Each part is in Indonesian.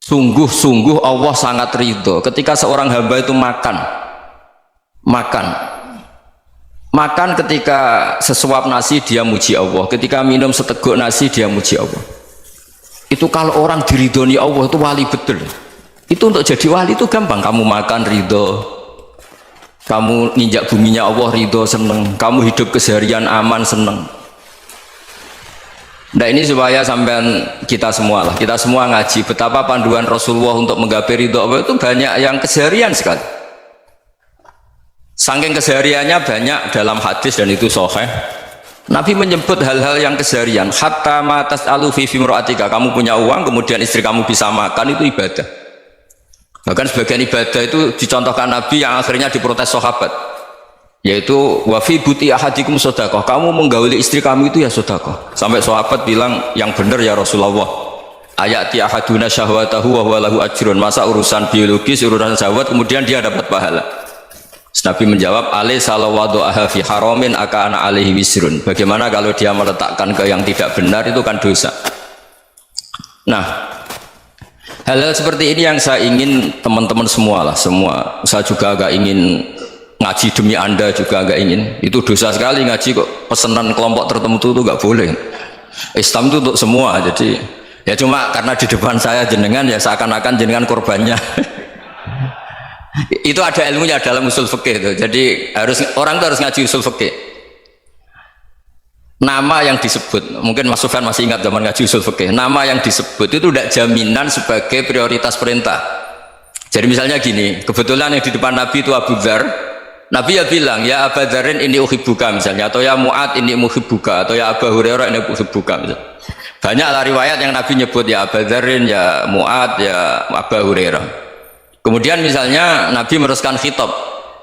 Sungguh-sungguh Allah sangat ridho ketika seorang hamba itu makan ketika sesuap nasi dia muji Allah, ketika minum seteguk nasi dia muji Allah. Itu kalau orang diridhoni Allah itu wali betul. Itu untuk jadi wali itu gampang, kamu makan ridho, kamu nginjak buminya Allah ridho seneng, kamu hidup keseharian aman seneng. Nah ini supaya sampean kita semua ngaji betapa panduan Rasulullah untuk menggapai ridho Allah itu banyak yang keseharian sekali. Saking kesehariannya banyak dalam hadis dan itu sahih. Nabi menyebut hal-hal yang keseharian. Hatta ma tas'alu fi fimra'atika, kamu punya uang kemudian istri kamu bisa makan, itu ibadah. Bahkan sebagian ibadah itu dicontohkan Nabi yang akhirnya diprotes sahabat, yaitu wa fi buti ahadikum sedekah, kamu menggauli istri kamu itu ya sedekah. Sampai sahabat bilang, yang benar ya Rasulullah, ayati ahaduna syahwatahu wa huwa lahu ajrun, masa urusan biologis, urusan syahwat kemudian dia dapat pahala. Nabi menjawab, alaysa lawadhu'aha fi haramin akana alaihi wisrun, bagaimana kalau dia meletakkan ke yang tidak benar, itu kan dosa. Nah, hal-hal seperti ini yang saya ingin teman-teman semua saya juga agak ingin ngaji demi anda juga agak ingin. Itu dosa sekali ngaji kok pesanan kelompok tertentu itu nggak boleh. Islam itu untuk semua. Jadi ya cuma karena di depan saya jenengan ya seakan-akan jenengan korbannya. Itu ada ilmunya dalam usul fikih itu. Jadi orang itu harus ngaji usul fikih. Nama yang disebut, mungkin Mas Sufyan masih ingat zaman ngaji usul fikih, nama yang disebut itu tidak jaminan sebagai prioritas perintah. Jadi misalnya gini, kebetulan yang di depan Nabi itu Abu Dzar, Nabi ya bilang, ya Abu Dzarin ini uhibbuka misalnya, atau ya Mu'ad ini uhibbuka, atau ya Abu Hurairah ini uhibbuka misalnya. Banyaklah riwayat yang Nabi nyebut ya Abu Dzarin, ya Mu'ad, ya Abu Hurairah. Kemudian misalnya Nabi meneruskan khitab,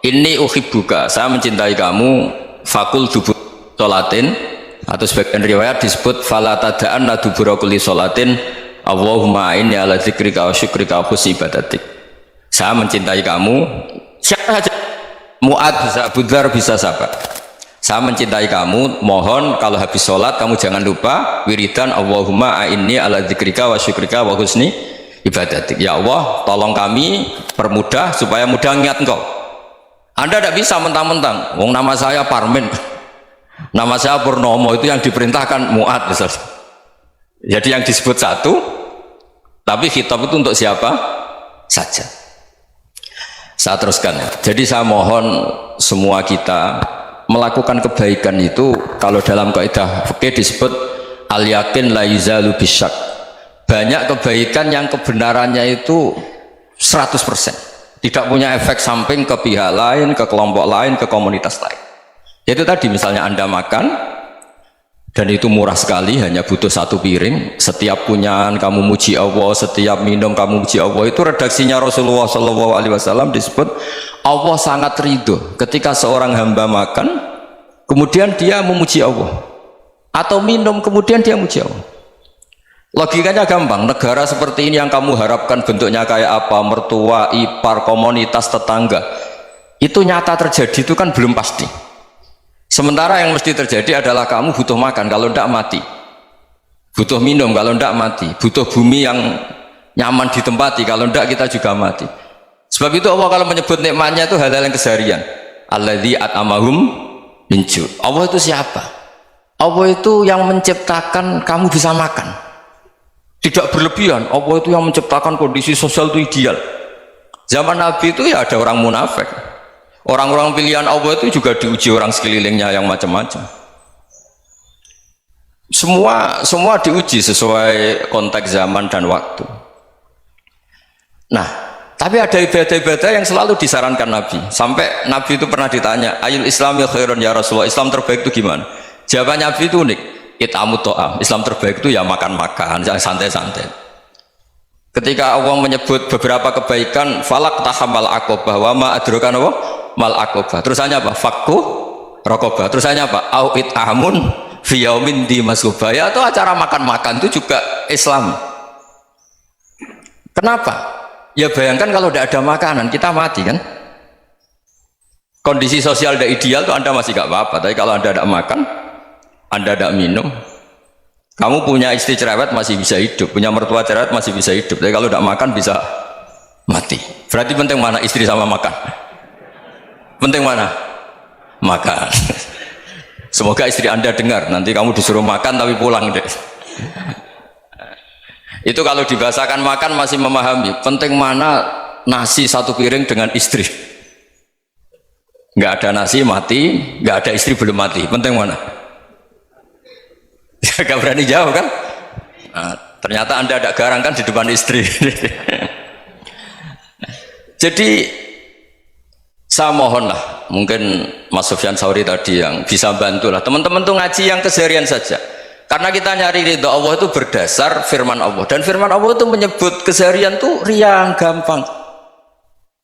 ini uhibbuka, saya mencintai kamu, fakul dubur sholatin, atau sebagian riwayat disebut fala tada'anna dubura kulli sholatin Allahumma inni ala dzikrika wa syukrika wa husni ibadatik. Saya mencintai kamu, siapa saja, Mu'ad bisa, Abu Dzar bisa sahabat. Saya mencintai kamu, mohon kalau habis sholat kamu jangan lupa wiridan Allahumma inni ala dzikrika wa syukrika wa husni ibadatik. Ya Allah, tolong kami permudah supaya mudah ingat engkau. Anda tidak bisa mentang-mentang, wong nama saya Parmin, nama saya Purnomo, itu yang diperintahkan Mu'ad misalnya. Jadi yang disebut satu, tapi khitab itu untuk siapa saja. Saya teruskan ya. Jadi saya mohon semua kita melakukan kebaikan itu, kalau dalam kaidah fikih disebut al yakin la yuzalu bisyak. Banyak kebaikan yang kebenarannya itu 100%, tidak punya efek samping ke pihak lain, ke kelompok lain, ke komunitas lain. Itu tadi misalnya Anda makan dan itu murah sekali, hanya butuh satu piring, setiap punyaan kamu muji Allah, setiap minum kamu muji Allah. Itu redaksinya Rasulullah SAW disebut Allah sangat ridho ketika seorang hamba makan kemudian dia memuji Allah, atau minum kemudian dia muji Allah. Logikanya gampang, negara seperti ini yang kamu harapkan bentuknya kayak apa, mertua, ipar, komunitas, tetangga, itu nyata terjadi itu kan belum pasti. Sementara yang mesti terjadi adalah kamu butuh makan, kalau tidak mati, butuh minum, kalau tidak mati, butuh bumi yang nyaman ditempati, kalau tidak kita juga mati. Sebab itu Allah kalau menyebut nikmatnya itu hal-hal yang keseharian. Alladzi at'amahum min ju'. Allah itu siapa? Allah itu yang menciptakan kamu bisa makan, tidak berlebihan. Allah itu yang menciptakan kondisi sosial itu ideal. Zaman Nabi itu ya ada orang munafik, orang-orang pilihan Allah itu juga diuji orang sekelilingnya yang macam-macam. Semua diuji sesuai konteks zaman dan waktu. Nah, tapi ada ibadah-ibadah yang selalu disarankan Nabi. Sampai Nabi itu pernah ditanya, ayul islami khairun ya Rasulullah, Islam terbaik itu gimana? Jawaban Nabi itu unik, itamu to'am, Islam terbaik itu ya makan-makan, yang santai-santai. Ketika Allah menyebut beberapa kebaikan, falak tahamal aqobah, wa ma adrokan apa? Mal aqobah. Terusannya apa? Fakku rokobah. Terusannya apa? Au it'amun fi yaumin di masubah. Ya, atau acara makan-makan itu juga Islam. Kenapa? Ya bayangkan kalau tidak ada makanan, kita mati kan? Kondisi sosial tidak ideal tuh Anda masih gak apa-apa, tapi kalau Anda tidak makan, Anda tidak minum, Kamu punya istri cerewet masih bisa hidup, punya mertua cerewet masih bisa hidup. Tapi kalau tidak makan bisa mati. Berarti penting mana istri sama makan? Penting mana? Makan. Semoga istri Anda dengar. Nanti kamu disuruh makan tapi pulang deh. Itu kalau dibahasakan makan masih memahami. Penting mana nasi satu piring dengan istri? Nggak ada nasi mati, nggak ada istri belum mati. Penting mana? Gak berani jauh kan? Nah, ternyata Anda ada garang kan di depan istri. Jadi saya mohonlah, mungkin Mas Sufyan Sauri tadi yang bisa bantulah teman-teman tuh ngaji yang keseharian saja. Karena kita nyari ridha Allah itu berdasar firman Allah, dan firman Allah itu menyebut keseharian tuh riang gampang.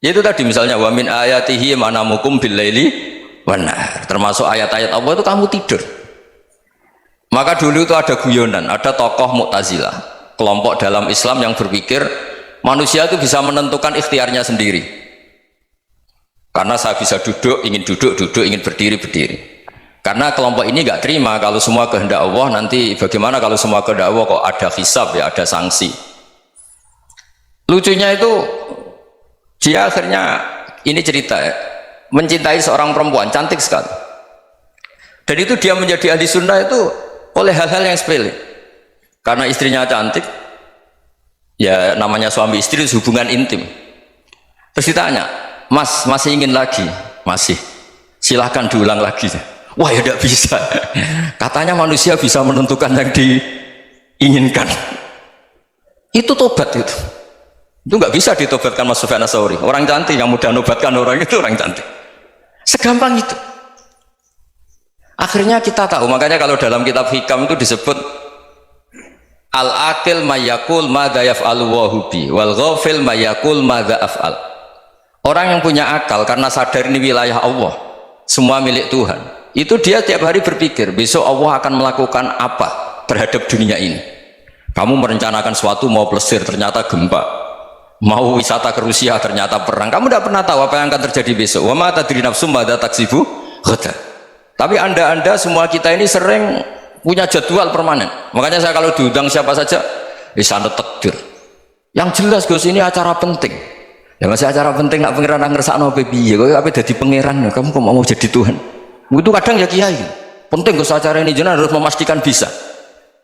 Yaitu tadi misalnya wa min ayatihi manamukum bil laili wan nahar. Termasuk ayat-ayat Allah itu kamu tidur. Maka dulu itu ada guyonan, ada tokoh Mu'tazilah, kelompok dalam Islam yang berpikir manusia itu bisa menentukan ikhtiarnya sendiri. Karena saya bisa duduk, ingin berdiri, berdiri. Karena kelompok ini nggak terima kalau semua kehendak Allah, nanti bagaimana kalau semua kehendak Allah kok ada hisab ya, ada sanksi. Lucunya itu dia akhirnya, ini cerita ya, mencintai seorang perempuan cantik sekali. Dan itu dia menjadi ahli sunnah itu oleh hal-hal yang sepele. Karena istrinya cantik, ya namanya suami istri hubungan intim. Terus ditanya, Mas masih ingin lagi? Masih. Silahkan diulang lagi. Wah ya tidak bisa. Katanya manusia bisa menentukan yang diinginkan. Itu tobat itu. Itu nggak bisa ditobatkan Mas Sufyan Ats-Tsauri. Orang cantik yang mudah nobatkan orang itu orang cantik. Segampang itu. Akhirnya kita tahu, makanya kalau dalam kitab Hikam itu disebut al-aqil mayyakul madza yaf'alu wa hubi wal ghafil mayyakul madza af'al. Orang yang punya akal karena sadar ini wilayah Allah, semua milik Tuhan, itu dia tiap hari berpikir besok Allah akan melakukan apa terhadap dunia ini. Kamu merencanakan suatu mau plesir ternyata gempa, mau wisata ke Rusia ternyata perang. Kamu tidak pernah tahu apa yang akan terjadi besok. Wa ma tadri nafsum madza taksibu ghadan. Tapi anda semua kita ini sering punya jadwal permanen. Makanya saya kalau diundang siapa saja sana takdir. Yang jelas Gus ini acara penting. Ya masih acara penting nak pangeran ngersakno piye? Kok ape dadi pangeran? Kamu kok mau jadi Tuhan? Itu kadang ya kiai. Penting Gus acara ini jenengan harus memastikan bisa.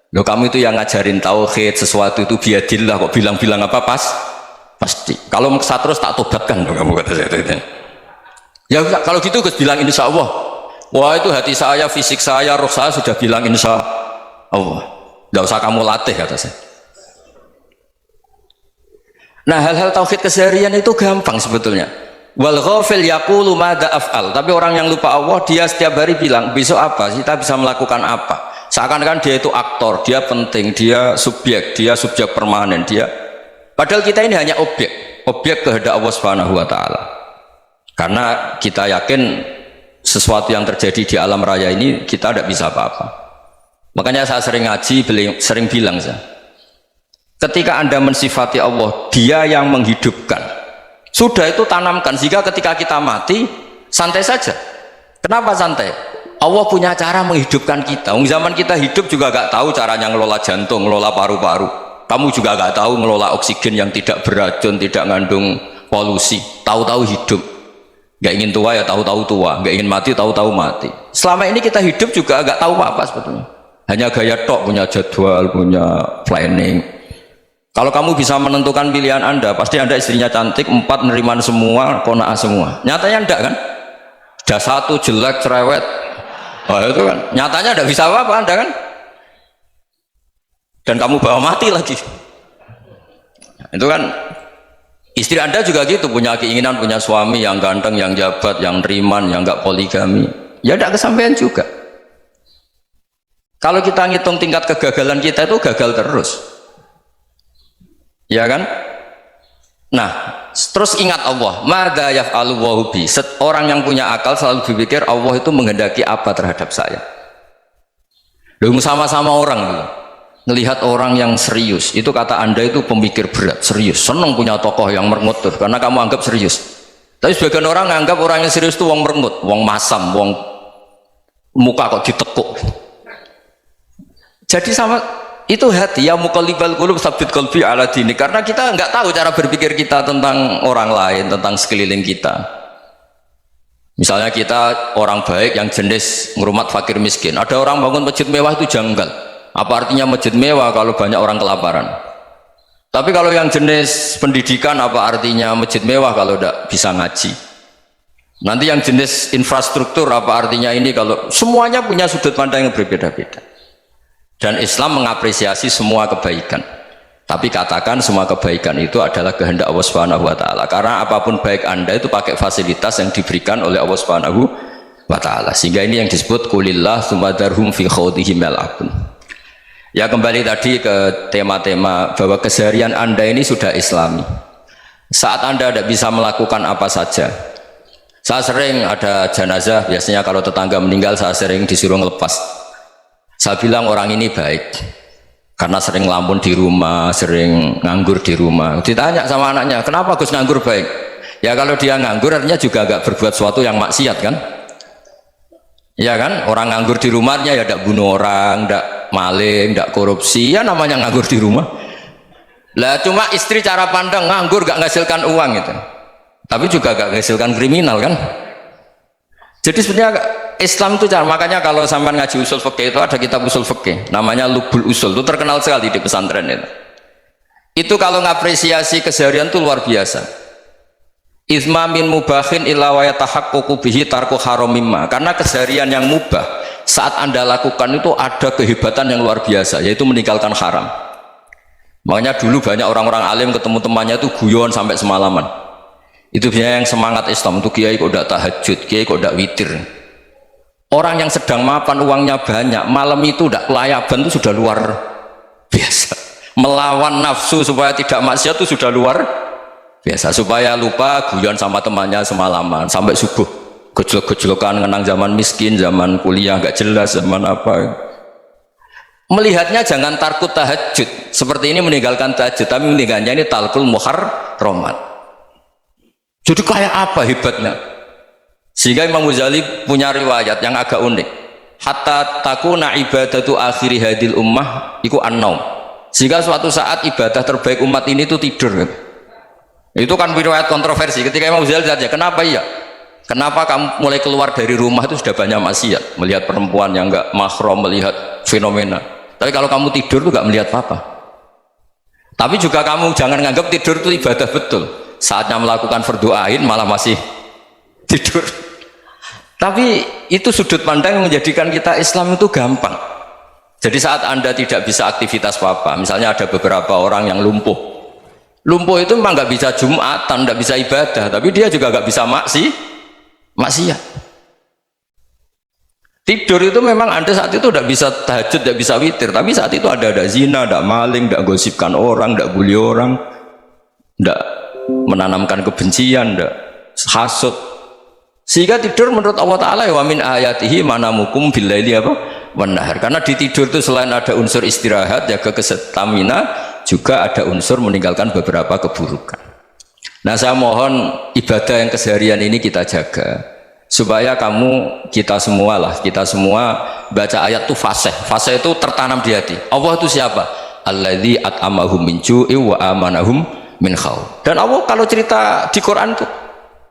Loh kamu itu yang ngajarin tauhid, sesuatu itu biadillah kok bilang-bilang apa pasti. Kalau maksa terus tak tobatkan loh kamu kata saya. Ya kalau gitu Gus bilang insya Allah. Wah itu hati saya, fisik saya, roh saya sudah bilang insya Allah. Tidak usah kamu latih kata saya. Nah hal-hal tauhid keseharian itu gampang sebetulnya. Wal ghafil yaqulu madza af'al. Tapi orang yang lupa Allah dia setiap hari bilang besok apa? Kita bisa melakukan apa? Seakan-akan dia itu aktor, dia penting, dia subjek permanen, dia. Padahal kita ini hanya objek kehendak Allah Subhanahu wa taala. Karena kita yakin sesuatu yang terjadi di alam raya ini kita tidak bisa apa-apa. Makanya saya sering ngaji, sering bilang saya, ketika Anda mensifati Allah, dia yang menghidupkan, sudah itu tanamkan sehingga ketika kita mati santai saja. Kenapa santai? Allah punya cara menghidupkan kita. Zaman kita hidup juga gak tahu caranya ngelola jantung, ngelola paru-paru. Kamu juga gak tahu ngelola oksigen yang tidak beracun, tidak mengandung polusi. Tahu-tahu hidup. Gak ingin tua ya tahu-tahu tua, gak ingin mati tahu-tahu mati. Selama ini kita hidup juga gak tahu apa sebetulnya. Hanya gaya tok, punya jadwal, punya planning. Kalau kamu bisa menentukan pilihan Anda, pasti Anda istrinya cantik, 4 neriman semua, qanaah semua. Nyatanya enggak kan? Ada 1 jelek cerewet. Wah itu kan, nyatanya enggak bisa apa-apa Anda kan? Dan kamu bawa mati lagi. Itu kan istri Anda juga gitu, punya keinginan punya suami yang ganteng, yang jabat, yang neriman, yang enggak poligami. Ya enggak kesampaian juga. Kalau kita ngitung tingkat kegagalan kita itu gagal terus. Ya kan? Nah, terus ingat Allah, madza yaf'alu wa bi. Orang yang punya akal selalu berpikir Allah itu menghendaki apa terhadap saya. Loh, sama-sama orang loh. Melihat orang yang serius, itu kata Anda itu pemikir berat, serius, senang punya tokoh yang merengut karena kamu anggap serius. Tapi sebagian orang anggap orang yang serius itu wong merengut, wong masam, wong muka kok ditekuk. Jadi sama itu hati ya muqallibal qulub tsabbit qalbi ala dini, karena kita nggak tahu cara berpikir kita tentang orang lain, tentang sekeliling kita. Misalnya kita orang baik yang jenis ngurmat fakir miskin, ada orang bangun masjid mewah itu janggal. Apa artinya masjid mewah kalau banyak orang kelaparan? Tapi kalau yang jenis pendidikan, apa artinya masjid mewah kalau tidak bisa ngaji? Nanti yang jenis infrastruktur, apa artinya ini kalau semuanya punya sudut pandang yang berbeda-beda. Dan Islam mengapresiasi semua kebaikan. Tapi katakan semua kebaikan itu adalah kehendak Allah Subhanahu wa taala. Karena apapun baik Anda itu pakai fasilitas yang diberikan oleh Allah Subhanahu wa taala. Sehingga ini yang disebut qulillah tsumma darhum fi khawdihim yal'abun. Ya, kembali tadi ke tema-tema bahwa keseharian Anda ini sudah Islami. Saat Anda tidak bisa melakukan apa saja. Saya sering ada jenazah, biasanya kalau tetangga meninggal saya sering disuruh ngelepas. Saya bilang orang ini baik karena sering ngelamun di rumah, sering nganggur di rumah. Ditanya sama anaknya, kenapa Gus nganggur baik? Ya kalau dia nganggur artinya juga agak berbuat sesuatu yang maksiat kan? Ya kan? Orang nganggur di rumahnya ya tidak bunuh orang, tidak maling, tidak korupsi, ya namanya nganggur di rumah. Lah cuma istri cara pandang nganggur gak menghasilkan uang itu. Tapi juga gak menghasilkan kriminal kan? Jadi sebenarnya Islam itu cara, makanya kalau sampai ngaji usul fikih itu ada kitab usul fikih namanya Lubul Usul, itu terkenal sekali di pesantren itu. Itu kalau ngapresiasi keseharian itu luar biasa. Izma min mubahin illa wa yatahaqqaqu bihi tarku haramimma. Karena keseharian yang mubah saat Anda lakukan itu ada kehebatan yang luar biasa, yaitu meninggalkan haram. Makanya dulu banyak orang-orang alim ketemu temannya itu guyon sampai semalaman. Itu biasanya yang semangat Islam itu, kiai kok tidak tahajud, kiai kok tidak witir. Orang yang sedang mapan uangnya banyak, malam itu tidak kelayaban itu sudah luar biasa. Melawan nafsu supaya tidak maksiat itu sudah luar biasa. Supaya lupa guyon sama temannya semalaman sampai subuh, gejlok-gejlokan ngenang zaman miskin, zaman kuliah nggak jelas, zaman apa. Melihatnya jangan tarkut tahajud seperti ini, meninggalkan tahajud, tapi meninggalkannya ini talkul muharramat. Jadi kayak apa hebatnya? Sehingga Imam Ghazali punya riwayat yang agak unik. Hatta takuna ibadatu akhiri hadil ummah iku an-naum. Sehingga suatu saat ibadah terbaik umat ini itu tidur. Itu kan riwayat kontroversi. Ketika Imam Ghazali saja, kenapa iya? Kenapa kamu mulai keluar dari rumah itu sudah banyak maksiat, melihat perempuan yang enggak mahram, melihat fenomena. Tapi kalau kamu tidur itu enggak melihat apa-apa. Tapi juga kamu jangan nganggap tidur itu ibadah betul. Saatnya melakukan fardu ain malah masih tidur. Tapi itu sudut pandang yang menjadikan kita Islam itu gampang. Jadi saat Anda tidak bisa aktivitas apa-apa, misalnya ada beberapa orang yang lumpuh itu memang nggak bisa Jumatan, nggak bisa ibadah, tapi dia juga nggak bisa maksiat. Tidur itu memang Anda saat itu tidak bisa tahajud, tidak bisa witir, tapi saat itu ada zina, ada maling, tidak gosipkan orang, tidak bully orang, tidak menanamkan kebencian, tidak hasud. Sehingga tidur menurut Allah Ta'ala wa min ayatihi manamukum billaili apa? Wanahar. Karena di tidur itu selain ada unsur istirahat, jaga stamina, juga ada unsur meninggalkan beberapa keburukan. Nah, saya mohon ibadah yang keseharian ini kita jaga supaya kita semua baca ayat itu fasih itu tertanam di hati. Allah itu siapa? Alladzi at'amahum min ju'i wa amanahum min khauf. Dan Allah kalau cerita di Quran itu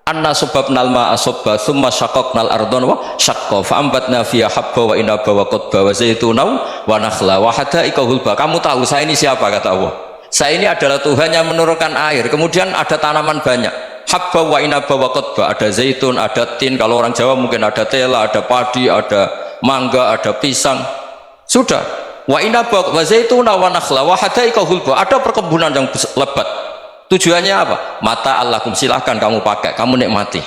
anna sababnal ma'a sabba thumma syaqaqnal ardhan wa syaqqa fa ambatna fiha habba wa inaba wa qadba wa zaituna wa nakhla wa hadaika hulba. Kamu tahu saya ini siapa? Kata Allah, saya ini adalah Tuhan yang menurunkan air, kemudian ada tanaman banyak, habba wa inaba wa qadba, ada zaitun, ada tin, kalau orang Jawa mungkin ada tela, ada padi, ada mangga, ada pisang. Sudah, wa inaba wa zaituna wa nakhla wa hadaika hulba, ada perkebunan yang lebat. Tujuannya apa? Mata Allahkum, silahkan kamu pakai, kamu nikmati.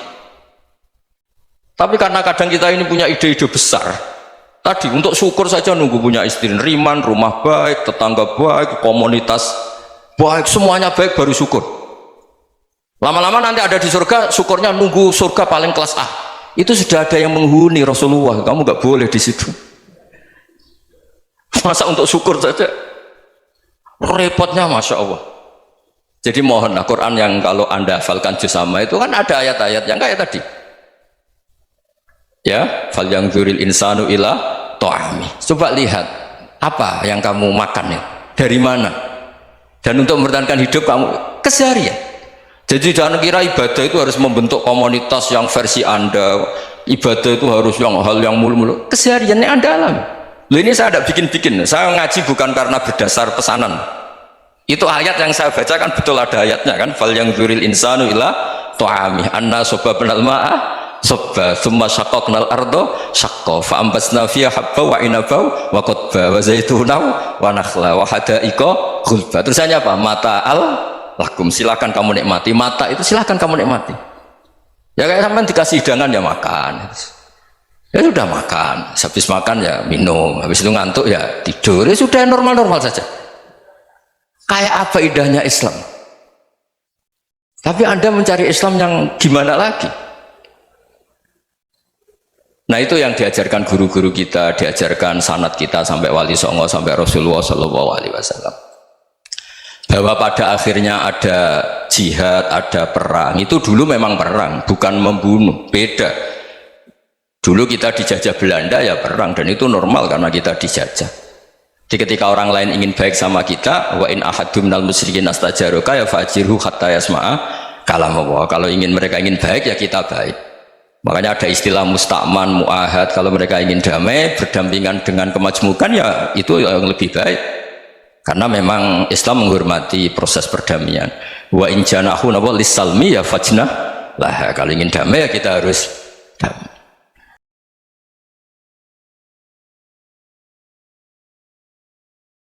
Tapi karena kadang kita ini punya ide-ide besar, tadi untuk syukur saja nunggu punya istri riman, rumah baik, tetangga baik, komunitas baik, semuanya baik baru syukur. Lama-lama nanti ada di surga, syukurnya nunggu surga paling kelas A. Itu sudah ada yang menghuni Rasulullah, kamu nggak boleh di situ. Masa untuk syukur saja repotnya, masya Allah. Jadi mohonlah Quran yang kalau Anda hafalkan juz sama itu kan ada ayat-ayat yang kayak tadi. Ya, fal yanzuril insanu ila ta'ami. Coba lihat Apa yang kamu makan ya? Dari mana? Dan untuk mempertahankan hidup kamu keseharian. Jadi jangan kira ibadah itu harus membentuk komunitas yang versi Anda. Ibadah itu harus hal yang mulu-mulu. Kesehariannya Anda alami. Loh, ini saya tidak bikin-bikin. Saya ngaji bukan karena berdasar pesanan. Itu ayat yang saya baca kan betul ada ayatnya kan. Fal yang dzuril insanu ila tu'ami anna sobabnal ma'ah sobba thumma syaqaqnal ardo syaqqa fa ambasna fiha habba wa inaba wa qadba wa zaituna wa nakhla wa hadaiqa ghulba. Terusannya apa? Mata al lakum, silakan kamu nikmati. Mata itu silakan kamu nikmati. Ya kayak sampean dikasih hidangan ya makan. Ya sudah makan, habis makan ya minum, habis itu ngantuk ya tidur. Ya sudah normal-normal saja. Kayak apa indahnya Islam. Tapi Anda mencari Islam yang gimana lagi? Nah itu yang diajarkan guru-guru kita, diajarkan sanad kita sampai Wali Songo, sampai Rasulullah SAW. Bahwa pada akhirnya ada jihad, ada perang. Itu dulu memang perang, bukan membunuh. Beda. Dulu kita dijajah Belanda ya perang, dan itu normal karena kita dijajah. Jadi ketika orang lain ingin baik sama kita, wa in ahadum minal musyrikin astajaruka ya fajirhu hatta yasma'a kalam Allah. Kalau mereka ingin baik ya kita baik. Makanya ada istilah musta'man, mu'ahad. Kalau mereka ingin damai, berdampingan dengan kemajmukan ya itu yang lebih baik. Karena memang Islam menghormati proses perdamaian. Wa in janahu lis-salmi ya fajnah lah. Kalau ingin damai ya kita harus damai.